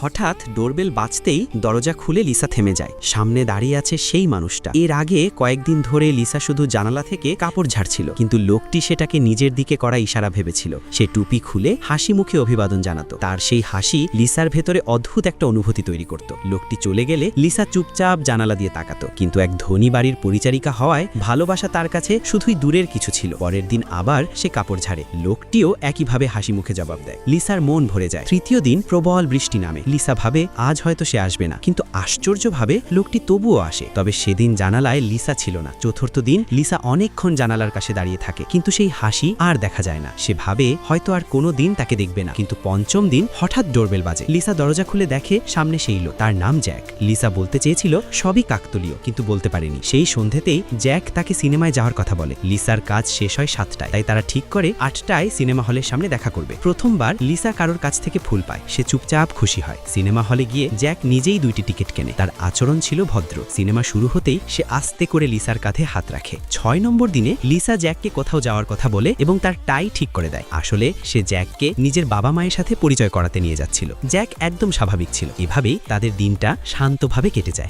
হঠাৎ ডোরবেল বাজতেই দরজা খুলে লিসা থেমে যায়। সামনে দাঁড়িয়ে আছে সেই মানুষটা। এর আগে কয়েকদিন ধরে লিসা শুধু জানালা থেকে কাপড় ঝাড়ছিল, কিন্তু লোকটি সেটাকে নিজের দিকে করা ইশারা ভেবেছিল। সে টুপি খুলে হাসি মুখে অভিবাদন জানাতো। তার সেই হাসি লিসার ভেতরে অদ্ভুত একটা অনুভূতি তৈরি করত। লোকটি চলে গেলে লিসা চুপচাপ জানালা দিয়ে তাকাতো, কিন্তু এক ধনী বাড়ির পরিচারিকা হওয়ায় ভালোবাসা তার কাছে শুধুই দূরের কিছু ছিল। পরের দিন আবার সে কাপড় ঝাড়ে, লোকটিও একইভাবে হাসি মুখে জবাব দেয়। লিসার মন ভরে যায়। তৃতীয় দিন প্রবল বৃষ্টি নামে। লিসা ভাবে আজ হয়তো সে আসবে না, কিন্তু আশ্চর্যভাবে লোকটি তবুও আসে। তবে সেদিন জানালায় লিসা ছিল না। চতুর্থ দিন লিসা অনেকক্ষণ জানালার কাছে দাঁড়িয়ে থাকে, কিন্তু সেই হাসি আর দেখা যায় না। সে ভাবে হয়তো আর কোনো দিন তাকে দেখবে না। কিন্তু পঞ্চম দিন হঠাৎ ডোরবেল বাজে। লিসা দরজা খুলে দেখে সামনে সেই লোক। তার নাম জ্যাক। লিসা বলতে চেয়েছিল সবই কাকতালীয়, কিন্তু বলতে পারেনি। সেই সন্ধ্যেতেই জ্যাক তাকে সিনেমায় যাওয়ার কথা বলে। লিসার কাজ শেষ হয় 7টায়, তাই তারা ঠিক করে 8টায় সিনেমা হলের সামনে দেখা করবে। প্রথমবার লিসা কারোর কাছ থেকে ফুল পায়। সে চুপচাপ খুশি হয়। সিনেমা হলে গিয়ে জ্যাক নিজেই 2টি টিকিট কেনে। তার আচরণ ছিল ভদ্র। সিনেমা শুরু হতেই সে আস্তে করে লিসার কাঁধে হাত রাখে। 6 নম্বর দিনে লিসা জ্যাককে কোথাও যাওয়ার কথা বলে এবং তার টাই ঠিক করে দেয়। আসলে সে জ্যাককে নিজের বাবা মায়ের সাথে পরিচয় করাতে নিয়ে যাচ্ছিল। জ্যাক একদম স্বাভাবিক ছিল। এভাবেই তাদের দিনটা শান্তভাবে কেটে যায়।